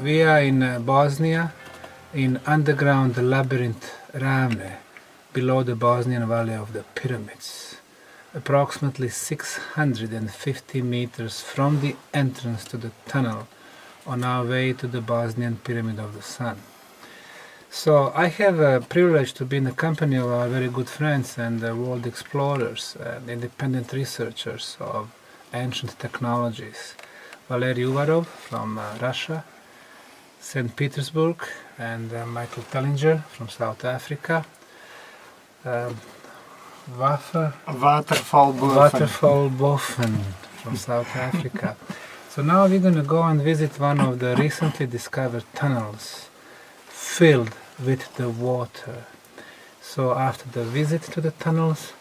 We are in Bosnia, in underground labyrinth Ravne, below the Bosnian Valley of the Pyramids, approximately 650 meters from the entrance to the tunnel on our way to the Bosnian Pyramid of the Sun. So I have a privilege to be in the company of our very good friends and world explorers and independent researchers of ancient technologies. Valery Uvarov from Russia, St. Petersburg, and Michael from South Africa. Watervalboven from South Africa. So now we're going to go and visit one of the recently discovered tunnels filled with the water. So after the visit to the tunnels,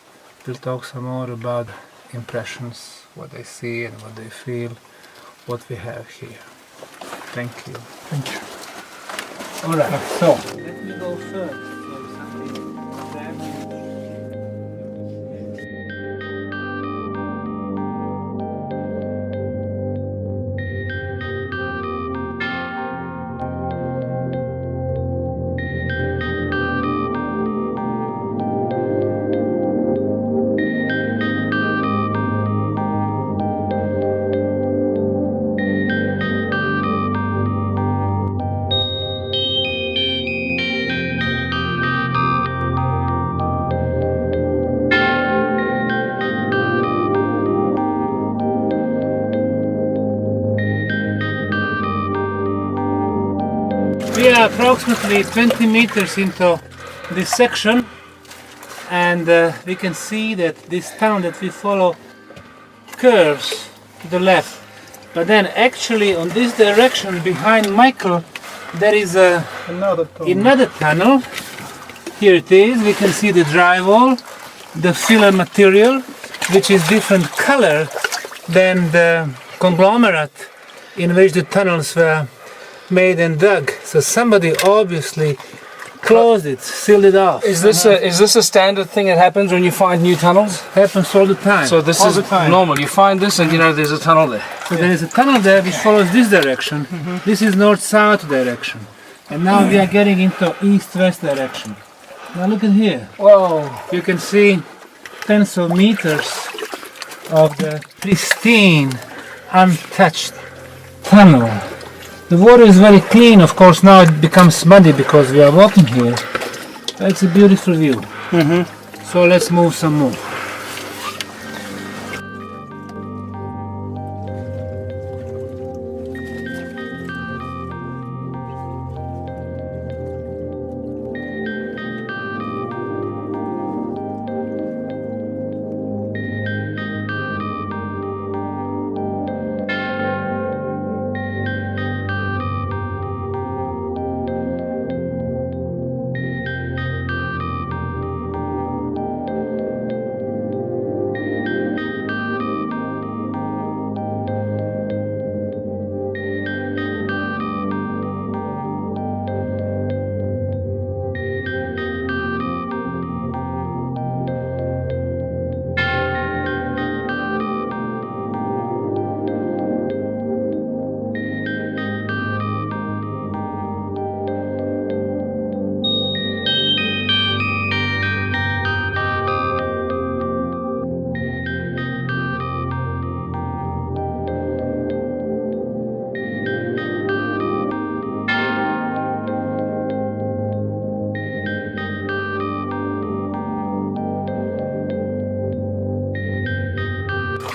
we'll talk some more about impressions, what they see and what they feel, what we have here. Thank you. Thank you. All right, so let me go first. We are approximately 20 meters into this section, and we can see that this tunnel that we follow curves to the left. But then actually on this direction behind Michael there is another tunnel. Here it is. We can see the drywall, the filler material, which is different color than the conglomerate in which the tunnels were made and dug. So somebody obviously closed it, sealed it off. Is this a standard thing that happens when you find new tunnels? Happens all the time. So this is normal. You find this and you know there's a tunnel there. So there is a tunnel there which follows this direction. This is north-south direction. And now we are getting into east-west direction. Now look at here. Whoa. You can see tens of meters of the pristine, untouched tunnel. The water is very clean, of course. Now it becomes muddy because we are walking here. But it's a beautiful view. So let's move some more.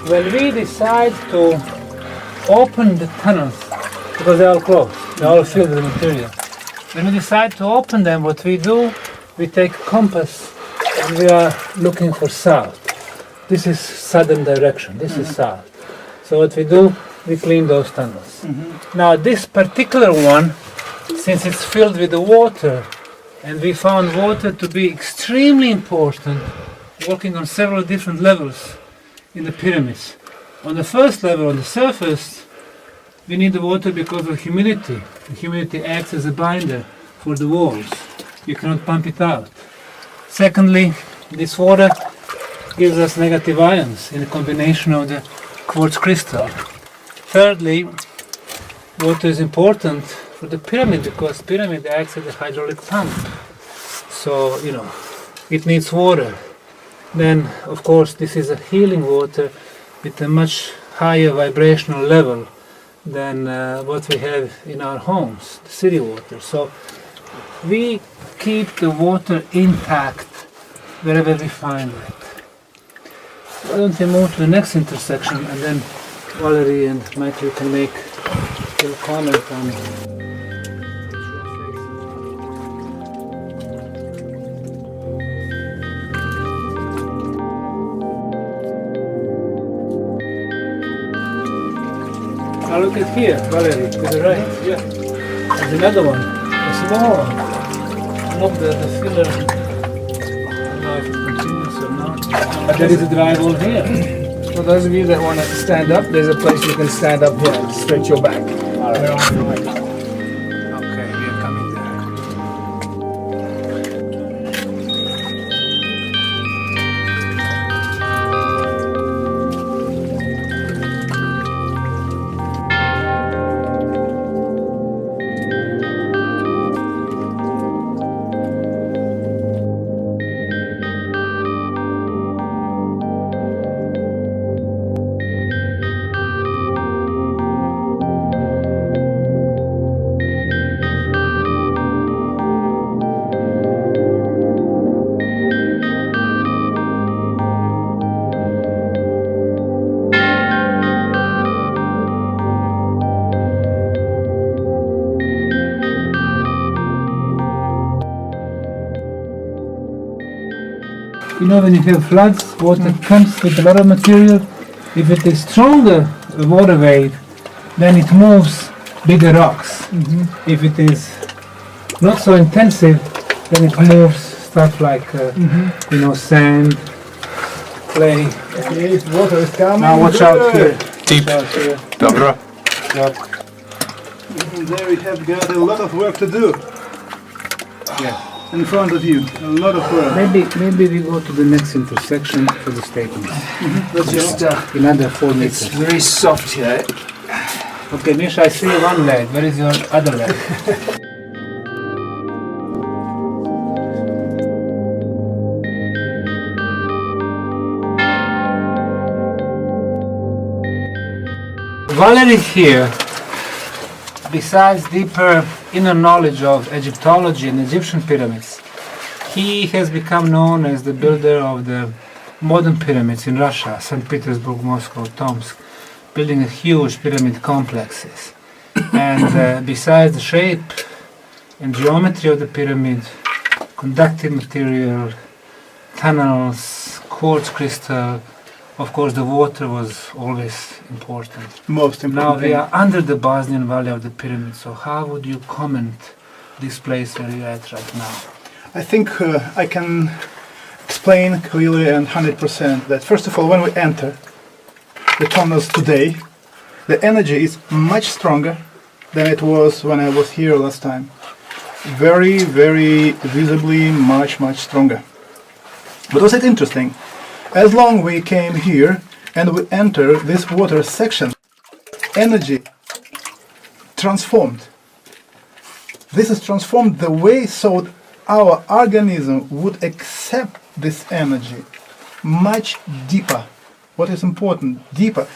When we decide to open the tunnels, because they're all closed, they're all filled with material, when we decide to open them, what we do, we take a compass and we are looking for south. This is southern direction, this is south. So what we do, we clean those tunnels. Now this particular one, since it's filled with the water, and we found water to be extremely important, working on several different levels in the pyramids. On the first level, on the surface, we need the water because of humidity. The humidity acts as a binder for the walls. You cannot pump it out. Secondly, this water gives us negative ions in a combination of the quartz crystal. Thirdly, water is important for the pyramid, because pyramid acts as a hydraulic pump. So, you know, it needs water. Then, of course, this is a healing water with a much higher vibrational level than what we have in our homes, the city water. So we keep the water intact wherever we find it. Why don't we move to the next intersection, and then Valery and Michael can make a little comment on it. Now look at here, Valery, to the right. Yeah. There's another one, a small one. Look, the filler. I don't know if it continues or not. But there is a drive over here. For those of you that want to stand up, there's a place you can stand up here and stretch your back. We're on the way. Okay, we are coming there. You know, when you have floods, water comes with a lot of material. If it is stronger water wave, then it moves bigger rocks. If it is not so intensive, then it moves stuff like, you know, sand, clay. Okay, water is coming. Now watch out here. Deep. Watch out here. Dobra. Yep. And there we have got a lot of work to do Yeah. in front of you. A lot of work. Maybe we go to the next intersection for the statements. Let's Just, go. Another 4 it's meters. very soft here. Okay, Misha, I see one leg. Where is your other leg? Valery here, besides deeper inner knowledge of Egyptology and Egyptian pyramids, he has become known as the builder of the modern pyramids in Russia, St. Petersburg, Moscow, Tomsk, building a huge pyramid complexes. And besides the shape and geometry of the pyramid, conductive material, tunnels, quartz crystal, of course the water was always important. Most Now important we thing. are under the Bosnian Valley of the pyramid, so how would you comment this place where you're at right now? I think I can explain clearly and 100% that first of all, when we enter the tunnels today, the energy is much stronger than it was when I was here last time. Very, very visibly much stronger. But was it interesting? As long we came here and we enter this water section, energy transformed. This is transformed the way so our organism would accept this energy much deeper. What is important? Deeper.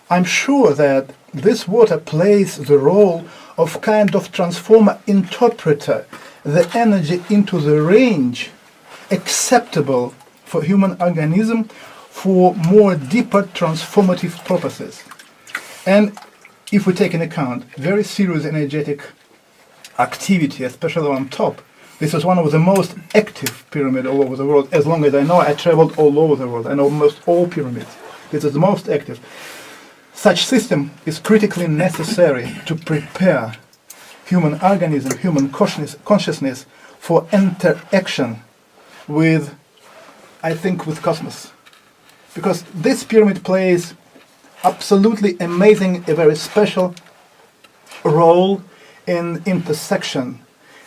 I'm sure that this water plays the role of kind of transformer interpreter, the energy into the range acceptable for human organism for more deeper transformative purposes. And if we take into account very serious energetic activity, especially on top, this is one of the most active pyramids all over the world. As long as I know, I traveled all over the world. I know almost all pyramids. This is the most active. Such system is critically necessary to prepare human organism, human consciousness for interaction with, I think, with cosmos. Because this pyramid plays absolutely amazing, a very special role in intersection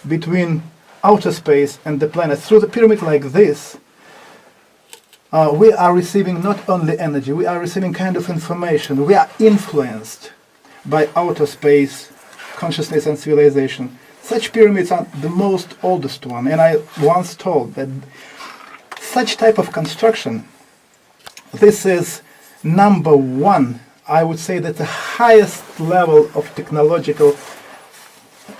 between outer space and the planet. Through the pyramid like this, we are receiving not only energy, we are receiving kind of information. We are influenced by outer space consciousness and civilization. Such pyramids are the most oldest one, and I once told that such type of construction, this is number one, I would say that the highest level of technological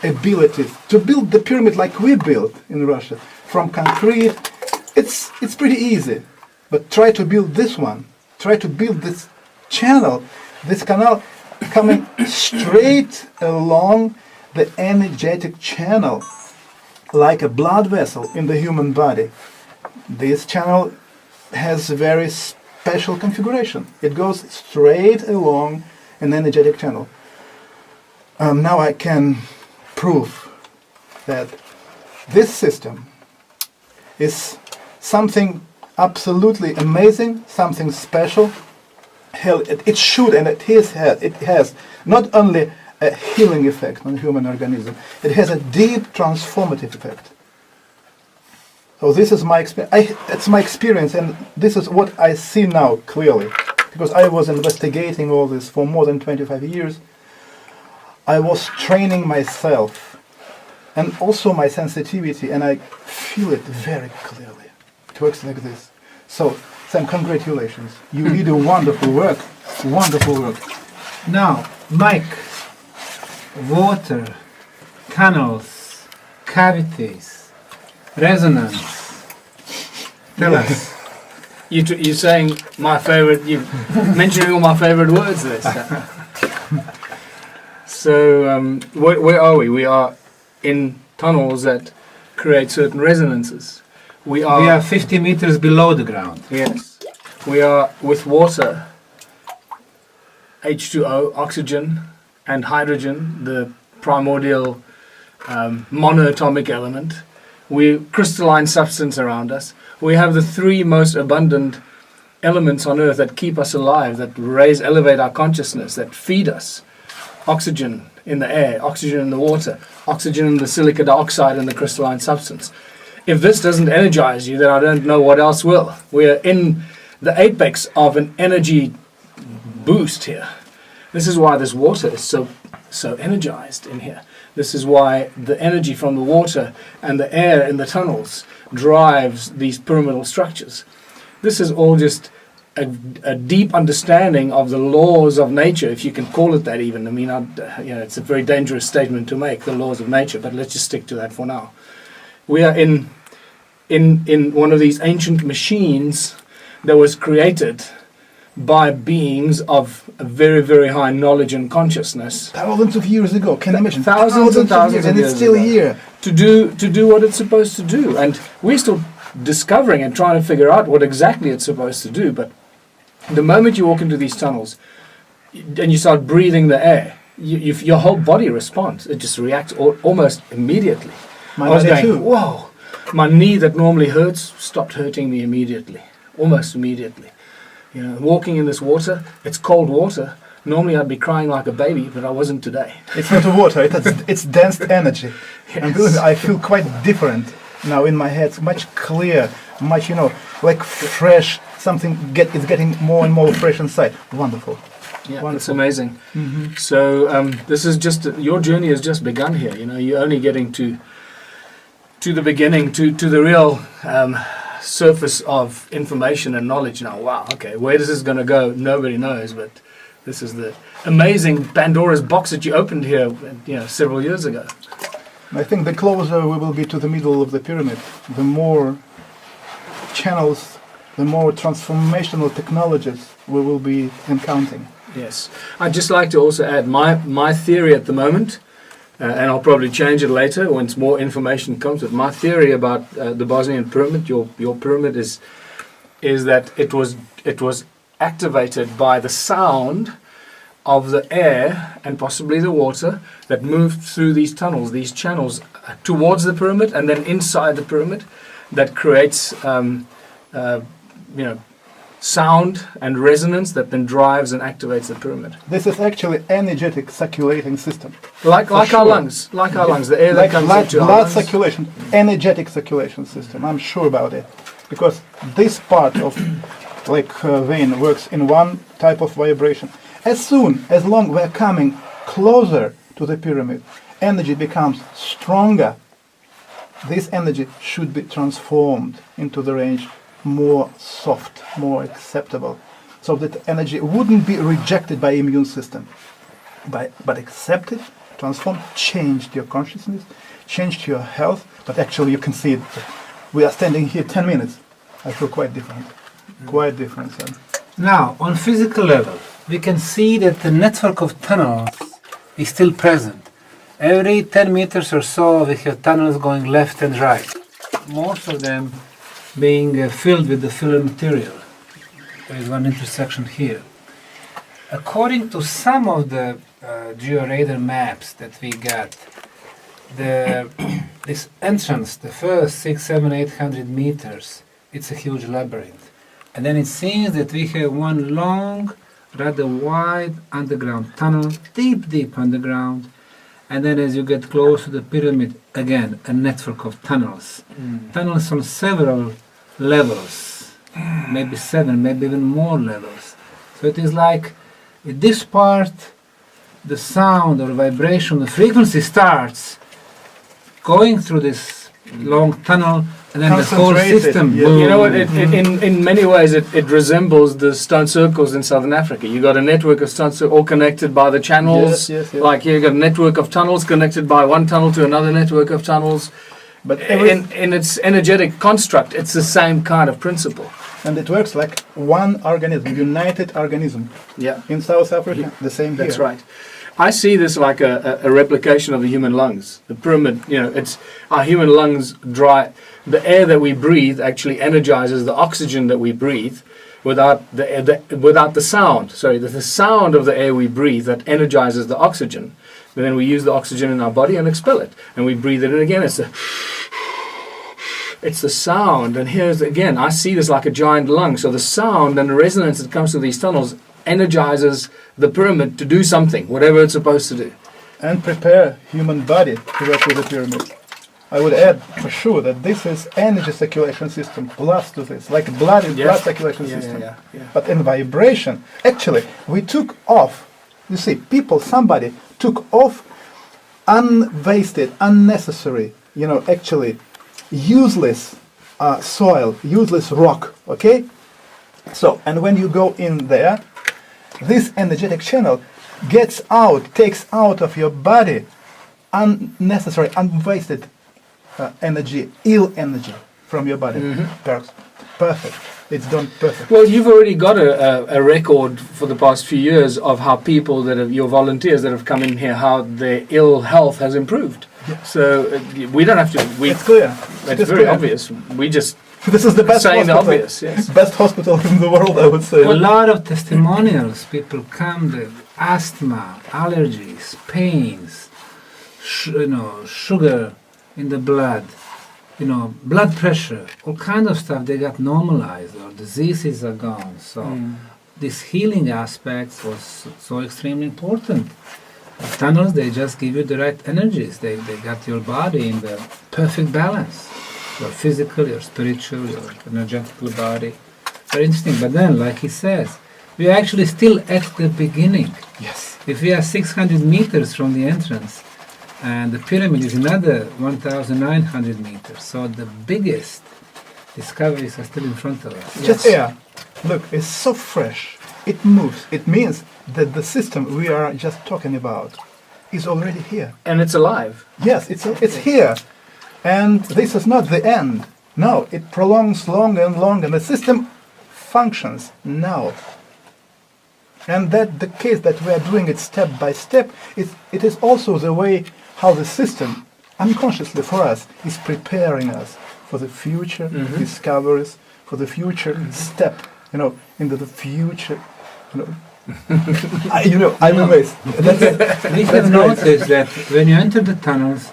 abilities. To build the pyramid like we built in Russia, from concrete, it's pretty easy. But try to build this one, try to build this channel, this canal coming straight along the energetic channel, like a blood vessel in the human body. This channel has a very special configuration. It goes straight along an energetic channel. Now I can prove that this system is something absolutely amazing, something special. Hell, it should, and it has not only a healing effect on the human organism, it has a deep transformative effect. So this is my experience. It's my experience, and this is what I see now clearly, because I was investigating all this for more than 25 years. I was training myself, and also my sensitivity, and I feel it very clearly. It works like this. So, Sam, congratulations. You did a wonderful work. Wonderful work. Now, Mike, water, canals, cavities, resonance. Tell us. You're saying my favorite, you're mentioning all my favorite words there. So, where are we? We are in tunnels that create certain resonances. We are 50 meters below the ground. Yes. We are with water, H2O, oxygen, and hydrogen, the primordial monoatomic element. We crystalline substance around us. We have the three most abundant elements on Earth that keep us alive, that elevate our consciousness, that feed us. Oxygen in the air, oxygen in the water, oxygen in the silica dioxide in the crystalline substance. If this doesn't energize you, then I don't know what else will. We are in the apex of an energy boost here. This is why this water is so energized in here. This is why the energy from the water and the air in the tunnels drives these pyramidal structures. This is all just a deep understanding of the laws of nature, if you can call it that even. I mean, it's a very dangerous statement to make, the laws of nature, but let's just stick to that for now. We are in one of these ancient machines that was created by beings of a very, very high knowledge and consciousness. Thousands of years ago, can you imagine? Thousands and thousands of years and it's still ago, here. to do what it's supposed to do. And we're still discovering and trying to figure out what exactly it's supposed to do. But the moment you walk into these tunnels and you start breathing the air, your whole body responds. It just reacts almost immediately. My I was body going, too. whoa, my knee that normally hurts stopped hurting me immediately, almost immediately. You know, walking in this water, it's cold water. Normally I'd be crying like a baby, but I wasn't today. It's not water, it's dense energy. Yes. And believe me, I feel quite different now in my head, much clear, much, like fresh, it's getting more and more fresh inside. Wonderful. Yeah, Wonderful. it's amazing. Mm-hmm. So this is just, your journey has just begun here. You know, you're only getting to the beginning, to the real surface of information and knowledge now. Wow, okay, where this is going to go, nobody knows, but this is the amazing Pandora's box that you opened here, several years ago. I think the closer we will be to the middle of the pyramid, the more channels, the more transformational technologies we will be encountering. Yes. I'd just like to also add my theory at the moment, and I'll probably change it later once more information comes, but my theory about the Bosnian pyramid, your pyramid, is that it was activated by the sound of the air and possibly the water that moved through these tunnels, these channels towards the pyramid and then inside the pyramid, that creates sound and resonance that then drives and activates the pyramid. This is actually energetic circulating system. Like our sure. lungs, the air that comes into our blood lungs. circulation, energetic circulation system. I'm sure about it, because this part of vein works in one type of vibration. As long we're coming closer to the pyramid, energy becomes stronger. This energy should be transformed into the range more soft, more acceptable, so that energy wouldn't be rejected by immune system, but accepted, transformed, changed your consciousness, changed your health. But actually you can see it. We are standing here 10 minutes. I feel quite different. Quite different. So. Now, on physical level, we can see that the network of tunnels is still present. Every 10 meters or so, we have tunnels going left and right. Most of them being filled with the filler material. There is one intersection here. According to some of the georadar maps that we got, this entrance, the first 600, 700, 800 meters, it's a huge labyrinth. And then it seems that we have one long, rather wide underground tunnel, deep underground. And then as you get close to the pyramid, again, a network of tunnels. Tunnels on several levels, maybe 7, maybe even more levels. So it is like, at this part, the sound or vibration, the frequency starts going through this long tunnel, and then the whole system. Yeah. You know what? In many ways, it resembles the stone circles in southern Africa. You got a network of stone circles all connected by the channels. Yes. Like here, you got a network of tunnels connected by one tunnel to another network of tunnels. But in its energetic construct, it's the same kind of principle. and it works like one organism, united organism. Yeah. In South Africa, the same here. That's right. I see this like a replication of the human lungs. The pyramid, it's our human lungs dry. The air that we breathe actually energizes the oxygen that we breathe without the sound. Sorry, the sound of the air we breathe that energizes the oxygen. And then we use the oxygen in our body and expel it. And we breathe it in again. It's the sound. And here's again, I see this like a giant lung. So the sound and the resonance that comes through these tunnels energizes the pyramid to do something, whatever it's supposed to do. And prepare human body to work with the pyramid. I would add for sure that this is energy circulation system plus to this, like blood circulation system. Yeah. But in vibration, actually, we took off, you see, somebody took off unwasted, unnecessary, actually useless soil, useless rock, okay? So, and when you go in there, this energetic channel takes out of your body unnecessary, unwasted energy, ill energy from your body. Perfect. It's done perfect. Well, you've already got a record for the past few years of how people your volunteers that have come in here, how their ill health has improved. Yeah. So we don't have to. It's clear. It's very clear. obvious. We just this is the best saying hospital. the obvious. Yes. Best hospital in the world, I would say. A lot of testimonials. People come with asthma, allergies, pains, sugar in the blood, blood pressure, all kind of stuff. They got normalized, or diseases are gone. So this healing aspect was so extremely important. The tunnels, they just give you the right energies. They got your body in the perfect balance. Your physical, your spiritual, your energetical body. Very interesting. But then, like he says, we are actually still at the beginning. Yes. If we are 600 meters from the entrance, and the pyramid is another 1,900 meters, so the biggest discoveries are still in front of us. Just air. Look, it's so fresh. It moves. It means that the system we are just talking about is already here. And it's alive. Yes, it's here. And this is not the end. No, it prolongs longer and longer. The system functions now. And that the case that we are doing it step by step, it is also the way how the system, unconsciously for us, is preparing us for the future discoveries, for the future step, into the future, I'm amazed. We have noticed that when you enter the tunnels,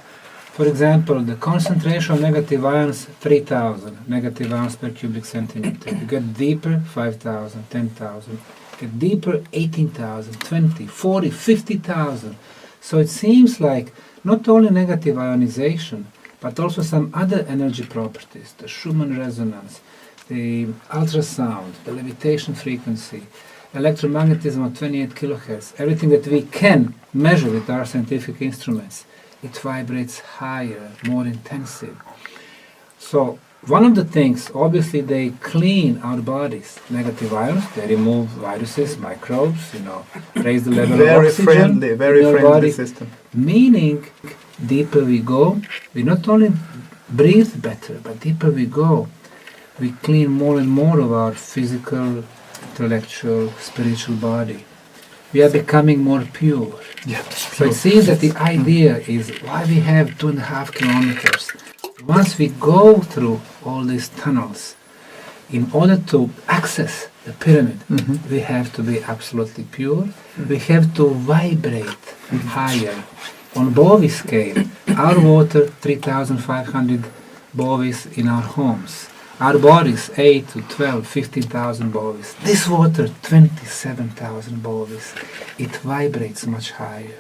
for example, the concentration of negative ions, 3,000 negative ions per cubic centimeter. You get deeper, 5,000, 10,000. Get deeper, 18,000, 20, 40, 50,000. So it seems like not only negative ionization, but also some other energy properties, the Schumann resonance, the ultrasound, the levitation frequency, electromagnetism of 28 kilohertz, everything that we can measure with our scientific instruments, it vibrates higher, more intensive. So one of the things, obviously they clean our bodies, negative ions, they remove viruses, microbes, raise the level of oxygen very in our friendly body. system. Meaning, deeper we go, we not only breathe better, but deeper we go, we clean more and more of our physical, intellectual, spiritual body. We are becoming more pure. Yeah, So it seems that the idea is why we have 2.5 kilometers. Once we go through all these tunnels, in order to access the pyramid, we have to be absolutely pure. We have to vibrate higher. On Bowie scale, our water 3,500 bovies in our homes. Our bodies 8 to 12, 15,000 bovies. This water 27,000 bovies. It vibrates much higher.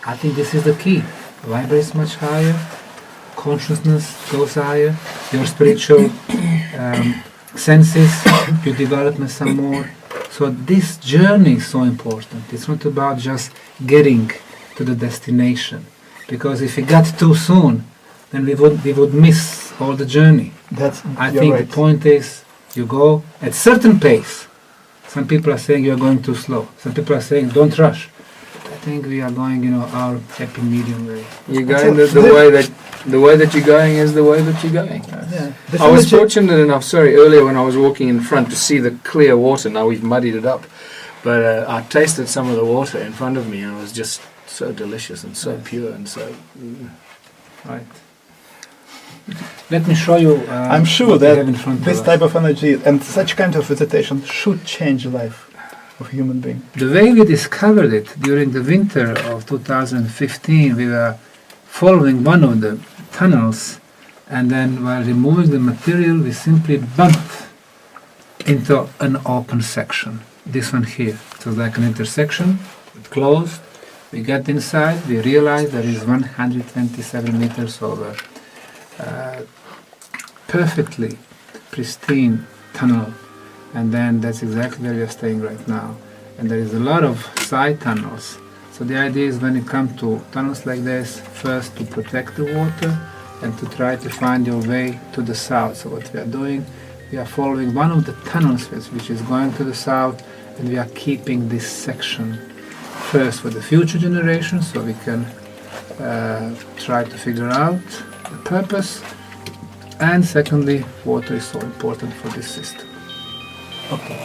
I think this is the key. Vibrates much higher. Consciousness goes higher. Your spiritual senses, you develop them some more. So this journey is so important. It's not about just getting to the destination, because if we got too soon, then we would miss all the journey. I think right. the point is you go at certain pace. Some people are saying you are going too slow. Some people are saying don't rush. But I think we are going, our happy medium way. You're going the way that you're going is the way that you're going. Yeah. I was fortunate enough, earlier when I was walking in front to see the clear water. Now we've muddied it up, but I tasted some of the water in front of me, and it was just so delicious and so pure and so. Right. Let me show you. I'm sure what we that have in front this of type us. of energy and such kind of visitation should change the life of a human being. The way we discovered it during the winter of 2015, we were following one of the tunnels, and then while removing the material, we simply bumped into an open section. This one here. It was like an intersection. It closed. We got inside. We realized there is 127 meters over. Perfectly pristine tunnel, and then that's exactly where we are staying right now. And there is a lot of side tunnels. So the idea is when you come to tunnels like this, first to protect the water and to try to find your way to the south. So what we are doing, we are following one of the tunnels which is going to the south, and we are keeping this section first for the future generations, so we can try to figure out the purpose, and secondly, water is so important for this system. Okay.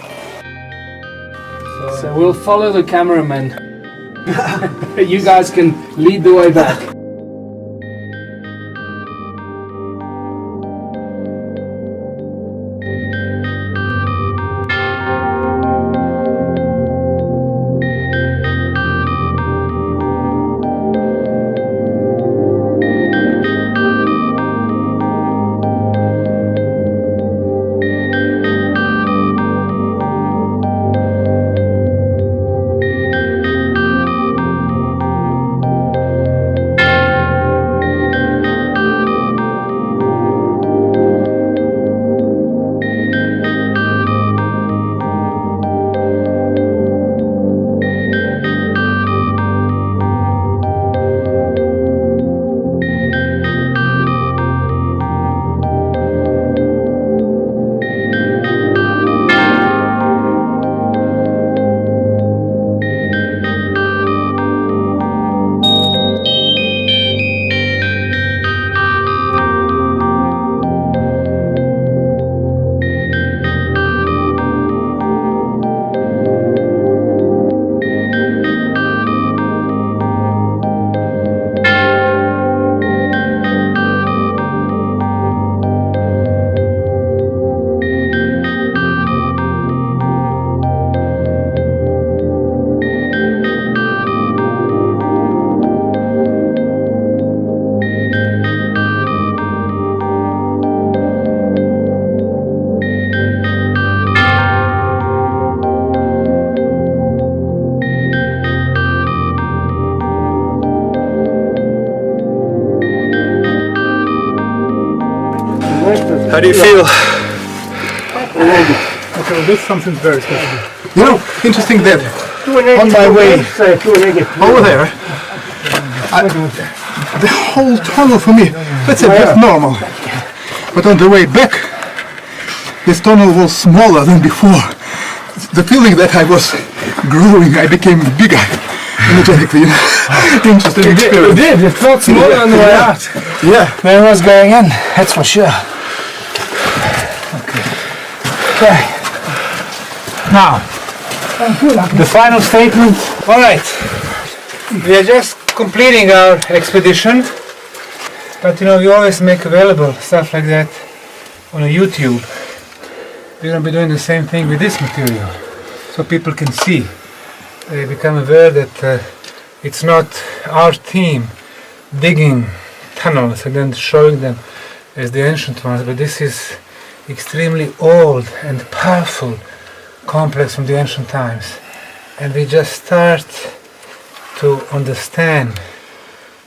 So we'll follow the cameraman. You guys can lead the way back. How do you feel? Okay, well, this is something very special. You know, interesting that on my way over there, the whole tunnel for me, let's say that's normal. But on the way back, this tunnel was smaller than before. The feeling that I was growing, I became bigger energetically. You know? Interesting experience. It did. It felt smaller on the way out. Yeah. Than it was going in. That's for sure. Okay. Now, the final statement. All right. We are just completing our expedition, but you know, we always make available stuff like that on YouTube. We're going to be doing the same thing with this material, so people can see. They become aware that it's not our team digging tunnels and then showing them as the ancient ones, but this is extremely old and powerful complex from the ancient times. And we just start to understand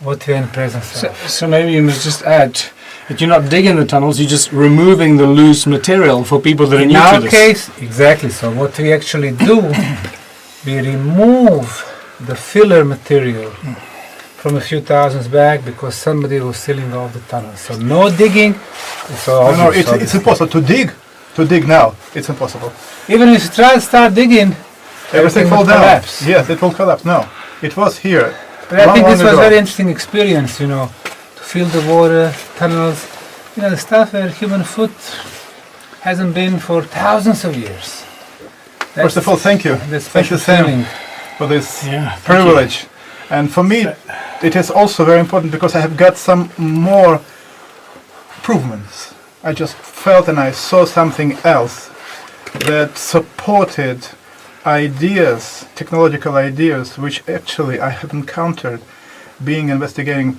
what we are in presence of. So maybe you must just add that you're not digging the tunnels, you're just removing the loose material for people that are new to this. In our case, exactly so. What we actually do, we remove the filler material from a few thousands back because somebody was sealing off the tunnel. So no digging. No, it's impossible to dig. To dig now, it's impossible. Even if you try to start digging, Everything will fall down. collapse. Yes, it will collapse. No, it was here. But I think this was a ago. very interesting experience, you know, to feel the water, tunnels, you know, the stuff where human foot hasn't been for thousands of years. First of all, thank you. That's Thank you, special Sam, feeling. for this Yeah, thank privilege. And for me, it is also very important because I have got some more improvements. I just felt and I saw something else that supported ideas, technological ideas, which actually I have encountered being investigating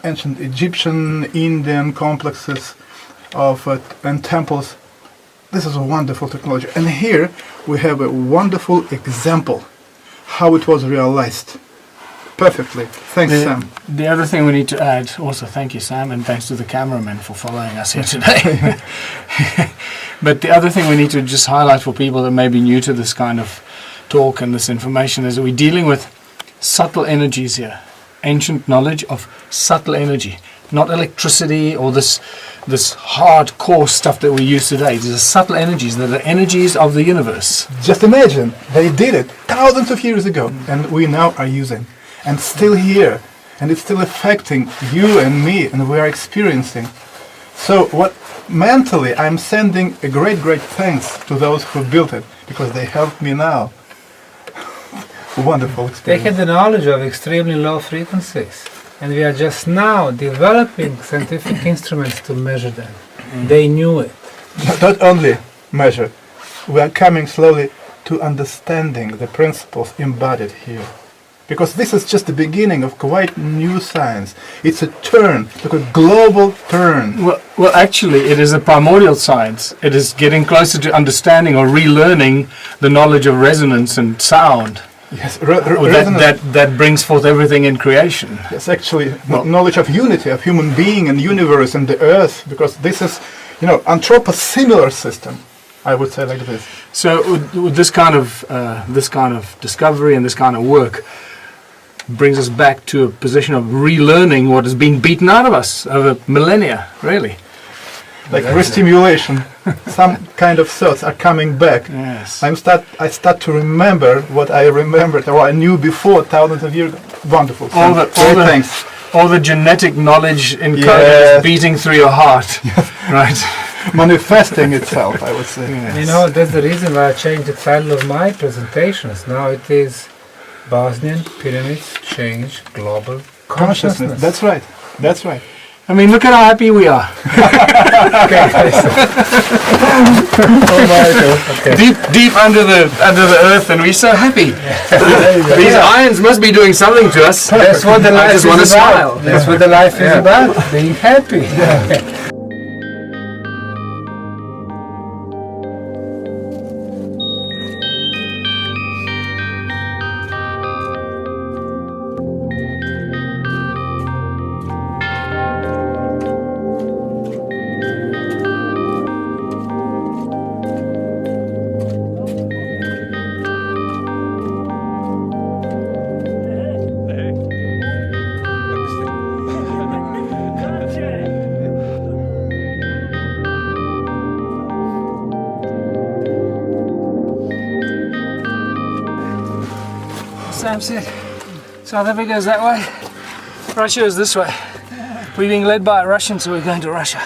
ancient Egyptian, Indian complexes of and temples. This is a wonderful technology. And here we have a wonderful example how it was realized. Perfectly. Thanks, Sam. The other thing we need to add, also thank you, Sam, and thanks to the cameraman for following us here today. But the other thing we need to just highlight for people that may be new to this kind of talk and this information is that we're dealing with subtle energies here. Ancient knowledge of subtle energy, not electricity or this hardcore stuff that we use today. These are subtle energies that are energies of the universe. Just imagine, they did it thousands of years ago, and we now are using. And still here, and it's still affecting you and me, and we are experiencing. So what mentally I'm sending a great thanks to those who built it, because they helped me now. Wonderful They experience. had the knowledge of extremely low frequencies, and we are just now developing scientific instruments to measure them. They knew it. Not only measure, we are coming slowly to understanding the principles embodied here. Because this is just the beginning of quite new science. It's a turn, like a global turn. Well, actually, it is a primordial science. It is getting closer to understanding or relearning the knowledge of resonance and sound. Yes, That brings forth everything in creation. yes, actually, knowledge of unity, of human being and universe and the earth, because this is, anthropo-similar system, I would say like this. So, with this kind of discovery and this kind of work, brings us back to a position of relearning what has been beaten out of us over millennia, really. Like restimulation, some kind of thoughts are coming back. Yes. I start to remember what I remembered or I knew before thousands of years ago. Wonderful. Thanks. All the genetic knowledge encoded Yes. is beating through your heart. Right. Manifesting itself, I would say. Yes. You know, that's the reason why I changed the title of my presentations. Now it is Bosnian Pyramids Change Global Consciousness. That's right. That's right. I mean, look at how happy we are. Deep under the earth, and we're so happy. These irons must be doing something to us. That's what the I life just is want to about. smile. That's what the life is about, being happy. Sam said. South Africa is that way. Russia is this way. We're being led by a Russian, so we're going to Russia.